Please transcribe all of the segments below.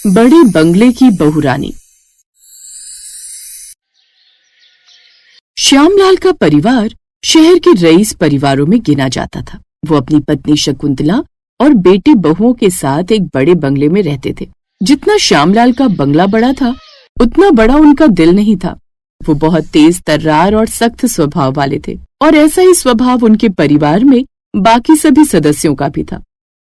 बड़े बंगले की बहुरानी। श्यामलाल का परिवार शहर के रईस परिवारों में गिना जाता था। वो अपनी पत्नी शकुंतला और बेटे बहुओं के साथ एक बड़े बंगले में रहते थे। जितना श्यामलाल का बंगला बड़ा था, उतना बड़ा उनका दिल नहीं था। वो बहुत तेज तर्रार और सख्त स्वभाव वाले थे और ऐसा ही स्वभाव उनके परिवार में बाकी सभी सदस्यों का भी था,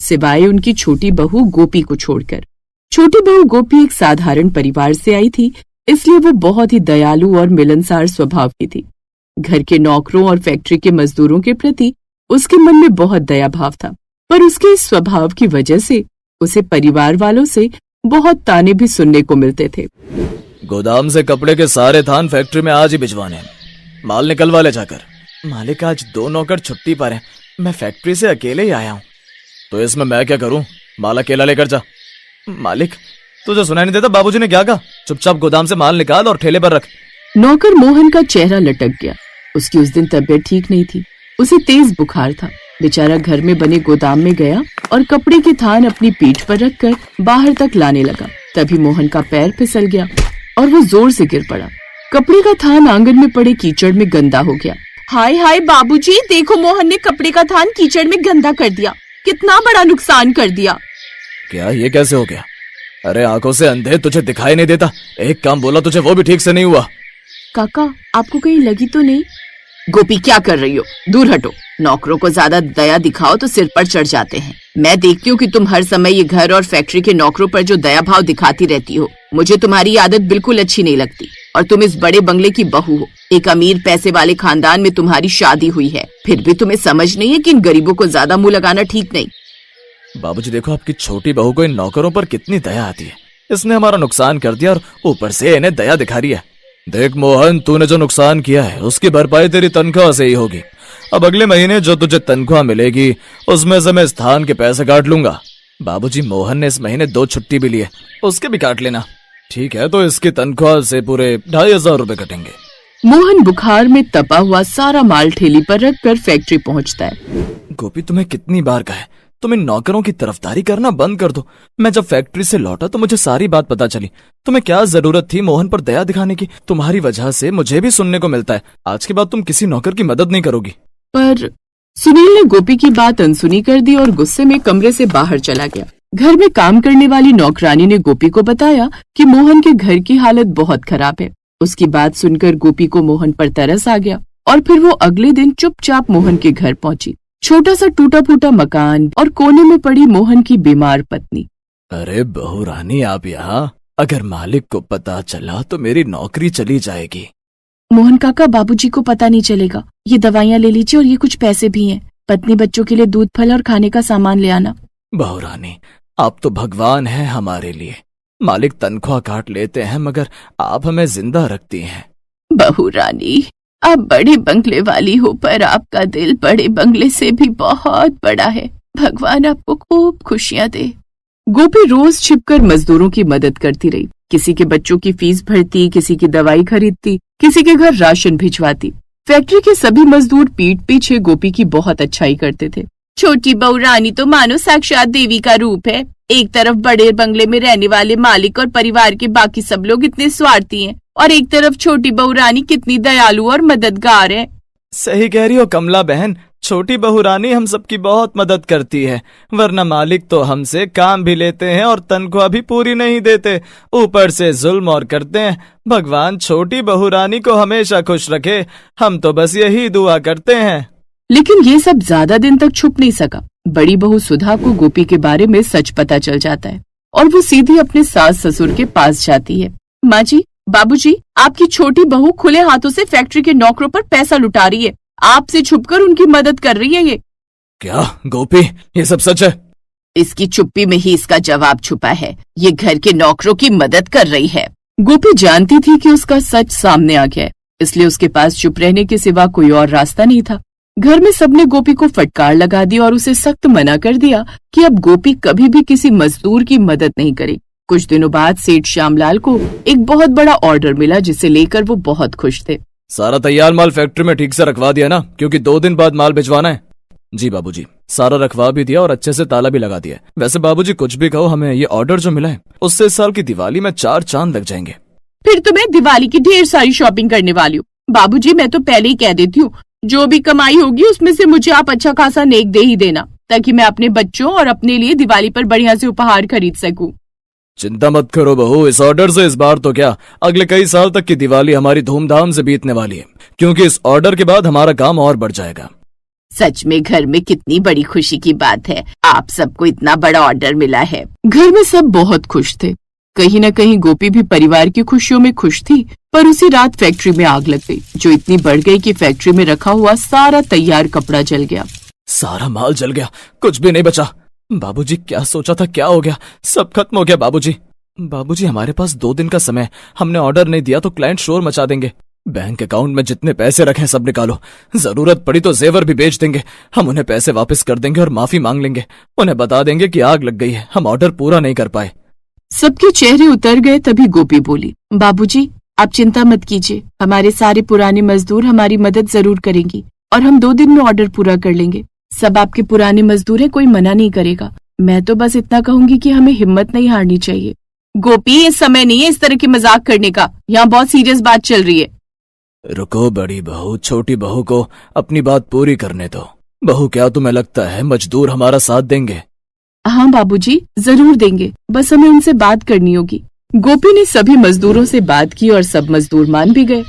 सिवाय उनकी छोटी बहू गोपी को छोड़कर। छोटी बहू गोपी एक साधारण परिवार से आई थी, इसलिए वो बहुत ही दयालु और मिलनसार स्वभाव की थी। घर के नौकरों और फैक्ट्री के मजदूरों के प्रति उसके मन में बहुत दया भाव था, पर उसके इस स्वभाव की वजह से उसे परिवार वालों से बहुत ताने भी सुनने को मिलते थे। गोदाम से कपड़े के सारे थान फैक्ट्री में आज ही भिजवाने, माल निकलवा ले जाकर। मालिक, आज 2 नौकर छुट्टी पर हैं, मैं फैक्ट्री से अकेले ही आया हूँ। तो इसमें मैं क्या करूँ, माल अकेला लेकर जा। मालिक, तुझे सुनाई नहीं देता बाबूजी ने क्या कहा? चुपचाप गोदाम से माल निकाल और ठेले पर रख। नौकर मोहन का चेहरा लटक गया। उसकी उस दिन तबीयत ठीक नहीं थी, उसे तेज बुखार था। बेचारा घर में बने गोदाम में गया और कपड़े के थान अपनी पीठ पर रखकर बाहर तक लाने लगा। तभी मोहन का पैर फिसल गया और वो जोर से गिर पड़ा। कपड़े का थान आंगन में पड़े कीचड़ में गंदा हो गया। हाय हाय बाबूजी, देखो मोहन ने कपड़े का थान कीचड़ में गंदा कर दिया। कितना बड़ा नुकसान कर दिया। क्या ये कैसे हो गया? अरे आंखों से अंधे, तुझे दिखाई नहीं देता? एक काम बोला तुझे, वो भी ठीक से नहीं हुआ। काका, आपको कहीं लगी तो नहीं? गोपी, क्या कर रही हो? दूर हटो। नौकरों को ज्यादा दया दिखाओ तो सिर पर चढ़ जाते हैं। मैं देखती हूँ कि तुम हर समय ये घर और फैक्ट्री के नौकरों पर जो दया भाव दिखाती रहती हो। मुझे तुम्हारी आदत बिल्कुल अच्छी नहीं लगती। और तुम इस बड़े बंगले की बहू हो, एक अमीर पैसे वाले खानदान में तुम्हारी शादी हुई है, फिर भी तुम्हें समझ नहीं है कि इन गरीबों को ज्यादा मुंह लगाना ठीक नहीं। बाबूजी, देखो आपकी छोटी बहू को इन नौकरों पर कितनी दया आती है। इसने हमारा नुकसान कर दिया और ऊपर से इन्हें दया दिखा रही है। देख मोहन, तूने जो नुकसान किया है उसकी भरपाई तेरी तनख्वाह से ही होगी। अब अगले महीने जो तुझे तनख्वाह मिलेगी उसमें से मैं स्थान के पैसे काट लूंगा। बाबूजी, मोहन ने इस महीने 2 छुट्टी भी ली है, उसके भी काट लेना। ठीक है, तो इसकी तनख्वाह से पूरे 2500 रुपए कटेंगे। मोहन बुखार में तपा हुआ सारा माल ठेली पर रखकर फैक्ट्री पहुंचता है। गोपी, तुम्हें कितनी बार कहा है, तुम इन नौकरों की तरफदारी करना बंद कर दो। मैं जब फैक्ट्री से लौटा तो मुझे सारी बात पता चली। तुम्हें क्या जरूरत थी मोहन पर दया दिखाने की? तुम्हारी वजह से मुझे भी सुनने को मिलता है आज के बाद तुम किसी नौकर की मदद नहीं करोगी। पर सुनील ने गोपी की बात अनसुनी कर दी और गुस्से में कमरे से बाहर चला गया। घर में काम करने वाली नौकरानी ने गोपी को बताया कि मोहन के घर की हालत बहुत खराब है। उसकी बात सुनकर गोपी को मोहन पर तरस आ गया और फिर वो अगले दिन चुपचाप मोहन के घर पहुंची। छोटा सा टूटा फूटा मकान और कोने में पड़ी मोहन की बीमार पत्नी। अरे बहू रानी, आप यहाँ? अगर मालिक को पता चला तो मेरी नौकरी चली जाएगी। मोहन काका, बाबूजी को पता नहीं चलेगा। ये दवाइयाँ ले लीजिए और ये कुछ पैसे भी हैं। पत्नी बच्चों के लिए दूध, फल और खाने का सामान ले आना। बहू रानी, आप तो भगवान हैं हमारे लिए। मालिक तनख्वाह काट लेते हैं मगर आप हमें जिंदा रखती हैं। बहू रानी, आप बड़े बंगले वाली हो, पर आपका दिल बड़े बंगले से भी बहुत बड़ा है। भगवान आपको खूब खुशियाँ दे। गोपी रोज छिपकर मजदूरों की मदद करती रही। किसी के बच्चों की फीस भरती, किसी की दवाई खरीदती, किसी के घर राशन भिजवाती। फैक्ट्री के सभी मजदूर पीठ पीछे गोपी की बहुत अच्छाई करते थे। छोटी बहू रानी तो मानो साक्षात देवी का रूप है। एक तरफ बड़े बंगले में रहने वाले मालिक और परिवार के बाकी सब लोग इतने स्वार्थी हैं, और एक तरफ छोटी बहू रानी कितनी दयालु और मददगार है। सही कह रही हो कमला बहन, छोटी बहू रानी हम सबकी बहुत मदद करती है, वरना मालिक तो हमसे काम भी लेते हैं और तनख्वाह भी पूरी नहीं देते, ऊपर से जुल्म और करते हैं। भगवान छोटी बहू रानी को हमेशा खुश रखे, हम तो बस यही दुआ करते हैं। लेकिन ये सब ज्यादा दिन तक छुप नहीं सका। बड़ी बहू सुधा को गोपी के बारे में सच पता चल जाता है और वो सीधी अपने सास ससुर के पास जाती है। माँ जी, बाबूजी, आपकी छोटी बहू खुले हाथों से फैक्ट्री के नौकरों पर पैसा लुटा रही है। आपसे छुपकर उनकी मदद कर रही है। ये क्या गोपी, ये सब सच है? इसकी चुप्पी में ही इसका जवाब छुपा है। ये घर के नौकरों की मदद कर रही है। गोपी जानती थी कि उसका सच सामने आ गया है, इसलिए उसके पास चुप रहने के सिवा कोई और रास्ता नहीं था। घर में सबने गोपी को फटकार लगा दी और उसे सख्त मना कर दिया कि अब गोपी कभी भी किसी मजदूर की मदद नहीं करेगी। कुछ दिनों बाद सेठ श्यामलाल को एक बहुत बड़ा ऑर्डर मिला, जिसे लेकर वो बहुत खुश थे। सारा तैयार माल फैक्ट्री में ठीक से रखवा दिया ना, क्योंकि 2 दिन बाद माल भिजवाना है। जी बाबूजी, सारा रखवा भी दिया और अच्छे से ताला भी लगा दिया। वैसे बाबूजी कुछ भी कहो, हमें ये ऑर्डर जो मिला है उससे इस साल की दिवाली में 4 चांद लग जाएंगे। फिर तो मैं दिवाली की ढेर सारी शॉपिंग करने वाली हूँ। बाबूजी मैं तो पहले ही कह देती हूँ, जो भी कमाई होगी उसमें से मुझे आप अच्छा खासा नेक दे ही देना, ताकि मैं अपने बच्चों और अपने लिए दिवाली पर बढ़िया से उपहार खरीद सकूं। चिंता मत करो बहू, इस ऑर्डर से इस बार तो क्या, अगले कई साल तक की दिवाली हमारी धूमधाम से बीतने वाली है, क्योंकि इस ऑर्डर के बाद हमारा काम और बढ़ जाएगा। सच में घर में कितनी बड़ी खुशी की बात है, आप सबको इतना बड़ा ऑर्डर मिला है। घर में सब बहुत खुश थे। कहीं न कहीं गोपी भी परिवार की खुशियों में खुश थी, पर उसी रात फैक्ट्री में आग लग गई, जो इतनी बढ़ गई कि फैक्ट्री में रखा हुआ सारा तैयार कपड़ा जल गया। सारा माल जल गया, कुछ भी नहीं बचा। बाबूजी क्या सोचा था, क्या हो गया, सब खत्म हो गया। बाबूजी हमारे पास 2 दिन का समय, हमने ऑर्डर नहीं दिया तो क्लाइंट शोर मचा देंगे। बैंक अकाउंट में जितने पैसे रखे हैं सब निकालो, जरूरत पड़ी तो जेवर भी बेच देंगे। हम उन्हें पैसे वापस कर देंगे और माफी मांग लेंगे, उन्हें बता देंगे कि आग लग गई है, हम ऑर्डर पूरा नहीं कर पाए। सबके चेहरे उतर गए। तभी गोपी बोली, बाबूजी आप चिंता मत कीजिए, हमारे सारे पुराने मजदूर हमारी मदद जरूर करेंगी और हम 2 दिन में ऑर्डर पूरा कर लेंगे। सब आपके पुराने मजदूर हैं, कोई मना नहीं करेगा। मैं तो बस इतना कहूंगी कि हमें हिम्मत नहीं हारनी चाहिए। गोपी ये समय नहीं है इस तरह की मजाक करने का, यहाँ बहुत सीरियस बात चल रही है। रुको बड़ी बहू, छोटी बहू को अपनी बात पूरी करने दो। बहू क्या तुम्हें लगता है मजदूर हमारा साथ देंगे? हाँ बाबूजी जरूर देंगे, बस हमें उनसे बात करनी होगी। गोपी ने सभी मजदूरों से बात की और सब मजदूर मान भी गए।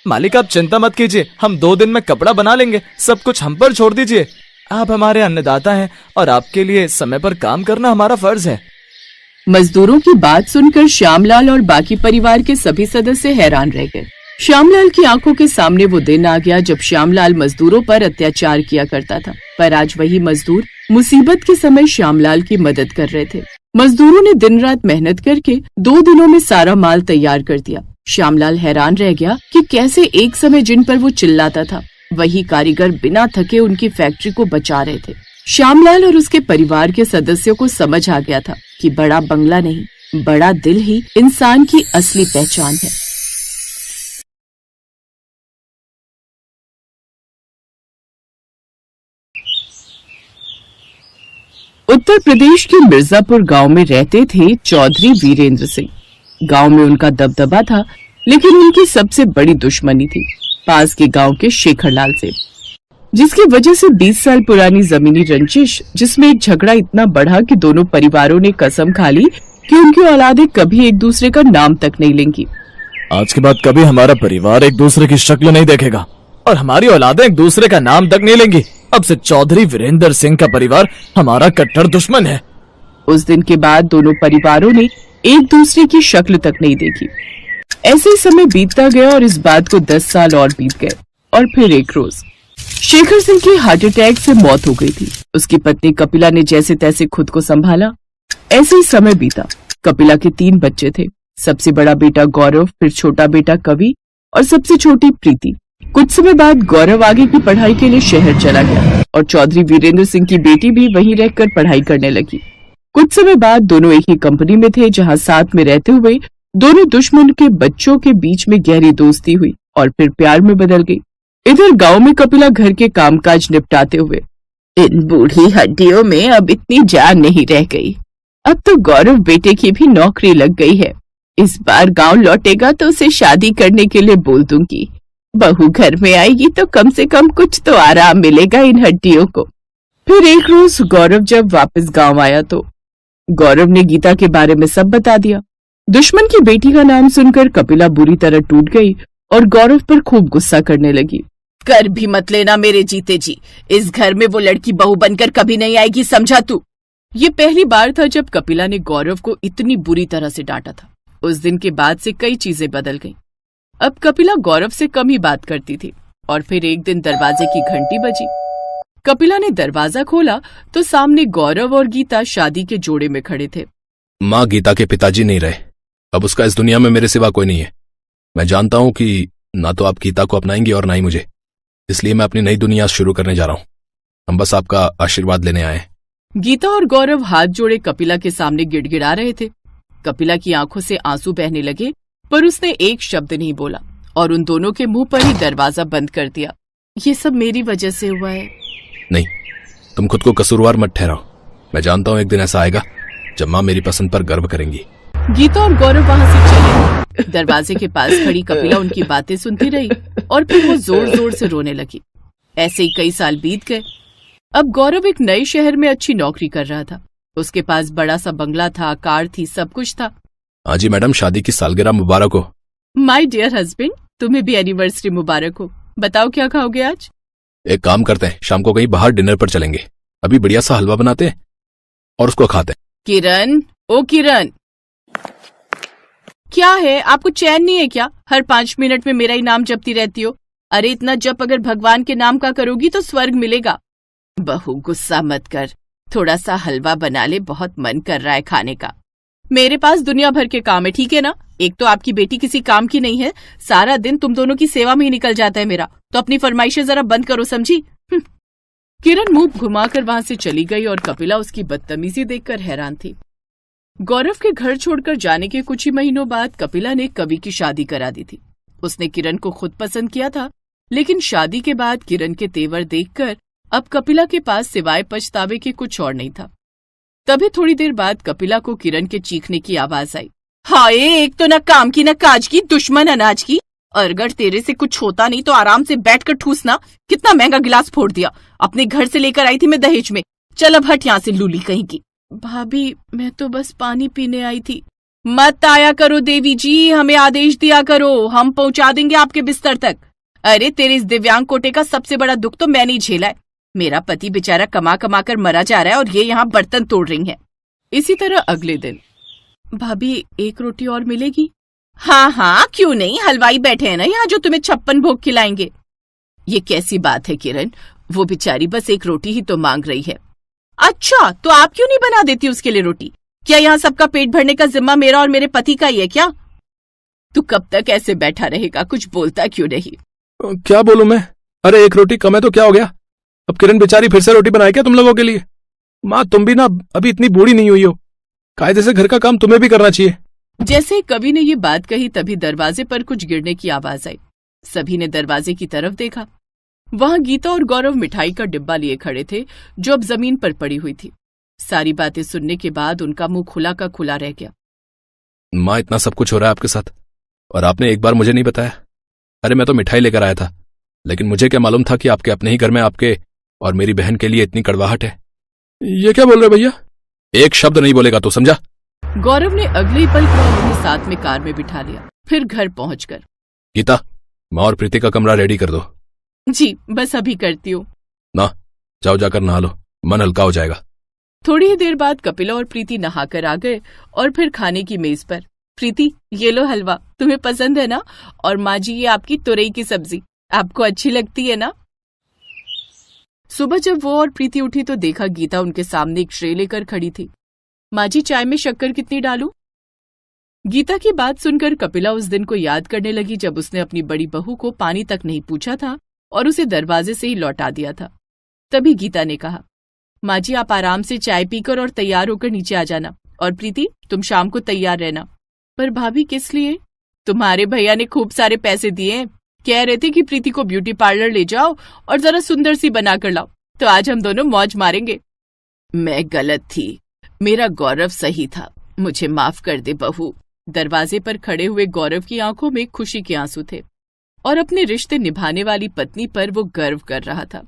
मालिक आप चिंता मत कीजिए, हम 2 दिन में कपड़ा बना लेंगे, सब कुछ हम पर छोड़ दीजिए। आप हमारे अन्नदाता हैं और आपके लिए समय पर काम करना हमारा फर्ज है। मजदूरों की बात सुनकर श्यामलाल और बाकी परिवार के सभी सदस्य हैरान रह गए। श्यामलाल की आंखों के सामने वो दिन आ गया जब श्यामलाल मजदूरों पर अत्याचार किया करता था, पर आज वही मजदूर मुसीबत के समय श्यामलाल की मदद कर रहे थे। मजदूरों ने दिन रात मेहनत करके 2 दिनों में सारा माल तैयार कर दिया। श्यामलाल हैरान रह गया कि कैसे एक समय जिन पर वो चिल्लाता था, वही कारीगर बिना थके उनकी फैक्ट्री को बचा रहे थे। श्यामलाल और उसके परिवार के सदस्यों को समझ आ गया था कि बड़ा बंगला नहीं, बड़ा दिल ही इंसान की असली पहचान है। उत्तर प्रदेश के मिर्जापुर गांव में रहते थे चौधरी वीरेंद्र सिंह। गांव में उनका दबदबा था, लेकिन उनकी सबसे बड़ी दुश्मनी थी पास के गांव के शेखरलाल से, जिसकी वजह से 20 साल पुरानी जमीनी रंजिश, जिसमें एक झगड़ा इतना बढ़ा कि दोनों परिवारों ने कसम खा ली कि उनकी औलादें कभी एक दूसरे का नाम तक नहीं लेंगी। आज के बाद कभी हमारा परिवार एक दूसरे की शक्ल नहीं देखेगा और हमारी औलादें एक दूसरे का नाम तक नहीं लेंगी। अब से चौधरी वीरेंद्र सिंह का परिवार हमारा कट्टर दुश्मन है। उस दिन के बाद दोनों परिवारों ने एक दूसरे की शक्ल तक नहीं देखी। ऐसे ही समय बीतता गया और इस बात को 10 साल और बीत गए। और फिर एक रोज शेखर सिंह की हार्ट अटैक से मौत हो गई थी। उसकी पत्नी कपिला ने जैसे तैसे खुद को संभाला। ऐसे ही समय बीता। कपिला के 3 बच्चे थे। सबसे बड़ा बेटा गौरव, फिर छोटा बेटा कवि और सबसे छोटी प्रीति। कुछ समय बाद गौरव आगे की पढ़ाई के लिए शहर चला गया और चौधरी वीरेंद्र सिंह की बेटी भी वहीं रहकर पढ़ाई करने लगी। कुछ समय बाद दोनों एक ही कंपनी में थे, जहां साथ में रहते हुए दोनों दुश्मन के बच्चों के बीच में गहरी दोस्ती हुई और फिर प्यार में बदल गई। इधर गांव में कपिला घर के कामकाज निपटाते हुए, इन बूढ़ी हड्डियों में अब इतनी जान नहीं रह गई। अब तो गौरव बेटे की भी नौकरी लग गई है। इस बार गांव लौटेगा तो उसे शादी करने के लिए बोल दूंगी। बहू घर में आएगी तो कम से कम कुछ तो आराम मिलेगा इन हड्डियों को। फिर एक रोज गौरव जब वापस गांव आया तो गौरव ने गीता के बारे में सब बता दिया। दुश्मन की बेटी का नाम सुनकर कपिला बुरी तरह टूट गई और गौरव पर खूब गुस्सा करने लगी। कर भी मत लेना मेरे जीते जी, इस घर में वो लड़की बहू बनकर कभी नहीं आएगी, समझा तू? ये पहली बार था जब कपिला ने गौरव को इतनी बुरी तरह से डांटा था। उस दिन के बाद से कई चीजें बदल गईं। अब कपिला गौरव से कम ही बात करती थी। और फिर एक दिन दरवाजे की घंटी बजी। कपिला ने दरवाजा खोला तो सामने गौरव और गीता शादी के जोड़े में खड़े थे। माँ गीता के पिताजी नहीं रहे, अब उसका इस दुनिया में मेरे सिवा कोई नहीं है। मैं जानता हूँ कि ना तो आप गीता को अपनाएंगी और ना ही मुझे, इसलिए मैं अपनी नई दुनिया शुरू करने जा रहा हूँ। हम बस आपका आशीर्वाद लेने आए। गीता और गौरव हाथ जोड़े कपिला के सामने गिड़गिड़ा रहे थे। कपिला की आंखों से आंसू बहने लगे, पर उसने एक शब्द नहीं बोला और उन दोनों के मुंह पर ही दरवाजा बंद कर दिया। ये सब मेरी वजह से हुआ है। नहीं, तुम खुद को कसूरवार मत ठहराओ। मैं जानता हूं एक दिन ऐसा आएगा जब माँ मेरी पसंद पर गर्व करेंगी। गीता और गौरव वहाँ से चले। दरवाजे के पास खड़ी कपिला उनकी बातें सुनती रही और फिर वो जोर जोर से रोने लगी। ऐसे ही कई साल बीत गए। अब गौरव एक नए शहर में अच्छी नौकरी कर रहा था। उसके पास बड़ा सा बंगला था, कार थी, सब कुछ था। हाँ जी मैडम, शादी की सालगिरह मुबारक हो। माय डियर हस्बैंड, तुम्हें भी एनिवर्सरी मुबारक हो। बताओ क्या खाओगे आज? एक काम करते हैं, शाम को कहीं बाहर डिनर पर चलेंगे। अभी बढ़िया सा हलवा बनाते हैं और उसको खाते हैं। किरण, ओ किरण, क्या है? आपको चैन नहीं है क्या? हर 5 मिनट में मेरा ही नाम जपती रहती हो। अरे इतना जप अगर भगवान के नाम का करोगी तो स्वर्ग मिलेगा। बहू गुस्सा मत कर, थोड़ा सा हलवा बना ले, बहुत मन कर रहा है खाने का। मेरे पास दुनिया भर के काम है, ठीक है ना? एक तो आपकी बेटी किसी काम की नहीं है, सारा दिन तुम दोनों की सेवा में ही निकल जाता है मेरा। तो अपनी फरमाइशें जरा बंद करो, समझी? किरण मुंह घुमाकर वहां से चली गई और कपिला उसकी बदतमीजी देखकर हैरान थी। गौरव के घर छोड़कर जाने के कुछ ही महीनों बाद कपिला ने कवि की शादी करा दी थी। उसने किरण को खुद पसंद किया था, लेकिन शादी के बाद किरण के तेवर देखकर अब कपिला के पास सिवाय पछतावे के कुछ और नहीं था। तभी थोड़ी देर बाद कपिला को किरण के चीखने की आवाज आई। हाय, एक तो न काम की न काज की, दुश्मन अनाज की। और अगर तेरे से कुछ होता नहीं तो आराम से बैठकर ठूसना। कितना महंगा गिलास फोड़ दिया, अपने घर से लेकर आई थी मैं दहेज में। चल अब हट यहाँ से, लूली कहीं की। भाभी, मैं तो बस पानी पीने आई थी। मत आया करो देवी जी, हमें आदेश दिया करो, हम पहुंचा देंगे आपके बिस्तर तक। अरे तेरे इस दिव्यांग कोटे का सबसे बड़ा दुख तो मैंने ही झेला है। मेरा पति बेचारा कमा कमा कर मरा जा रहा है और ये यहाँ बर्तन तोड़ रही हैं। इसी तरह अगले दिन। भाभी, एक रोटी और मिलेगी? हाँ हाँ, क्यों नहीं, हलवाई बैठे हैं ना यहाँ जो तुम्हें 56 भोग खिलाएंगे। ये कैसी बात है किरण, वो बेचारी बस एक रोटी ही तो मांग रही है। अच्छा, तो आप क्यों नहीं बना देती उसके लिए रोटी? क्या यहाँ सबका पेट भरने का जिम्मा मेरा और मेरे पति का ही है क्या? तू कब तक ऐसे बैठा रहेगा, कुछ बोलता क्यों नहीं? क्या बोलूं मैं? अरे एक रोटी कम है तो क्या हो गया? अब किरण बेचारी फिर से रोटी बनाए क्या तुम लोगों के लिए? माँ, तुम भी ना अभी इतनी बूढ़ी नहीं हुई हो, कायदे से घर का काम तुम्हें भी करना चाहिए। जैसे कवि ने ये बात कही तभी दरवाजे पर कुछ गिरने की आवाज आई। सभी ने दरवाजे की तरफ देखा। वहां गीता और गौरव मिठाई का डिब्बा लिए खड़े थे जो अब जमीन पर पड़ी हुई थी। सारी बातें सुनने के बाद उनका मुंह खुला का खुला रह गया। माँ, इतना सब कुछ हो रहा है आपके साथ और आपने एक बार मुझे नहीं बताया। अरे मैं तो मिठाई लेकर आया था, लेकिन मुझे क्या मालूम था कि आपके अपने ही घर में आपके और मेरी बहन के लिए इतनी कड़वाहट है। ये क्या बोल रहे भैया? एक शब्द नहीं बोलेगा तो, समझा? गौरव ने अगले ही पल उन्हें साथ में कार में बिठा लिया। फिर घर पहुंचकर, गीता, माँ और प्रीति का कमरा रेडी कर दो। जी बस अभी करती हूँ। ना, जाओ जाकर नहा लो, मन हल्का हो जाएगा। थोड़ी ही देर बाद कपिला और प्रीति नहाकर आ गए और फिर खाने की मेज पर। प्रीति, ये लो हलवा, तुम्हें पसंद है ना? और माँ जी, ये आपकी तुरई की सब्जी, आपको अच्छी लगती है ना? सुबह जब वो और प्रीति उठी तो देखा गीता उनके सामने एक ट्रे लेकर खड़ी थी। माँ जी, चाय में शक्कर कितनी डालूं? गीता की बात सुनकर कपिला उस दिन को याद करने लगी जब उसने अपनी बड़ी बहू को पानी तक नहीं पूछा था और उसे दरवाजे से ही लौटा दिया था। तभी गीता ने कहा, माँ जी, आप आराम से चाय पीकर और तैयार होकर नीचे आ जाना। और प्रीति, तुम शाम को तैयार रहना। पर भाभी, किस लिए? तुम्हारे भैया ने खूब सारे पैसे दिए हैं, कह रहे थे कि प्रीति को ब्यूटी पार्लर ले जाओ और जरा सुंदर सी बना कर लाओ, तो आज हम दोनों मौज मारेंगे। मैं गलत थी, मेरा गौरव सही था, मुझे माफ कर दे बहू। दरवाजे पर खड़े हुए गौरव की आंखों में खुशी के आंसू थे और अपने रिश्ते निभाने वाली पत्नी पर वो गर्व कर रहा था।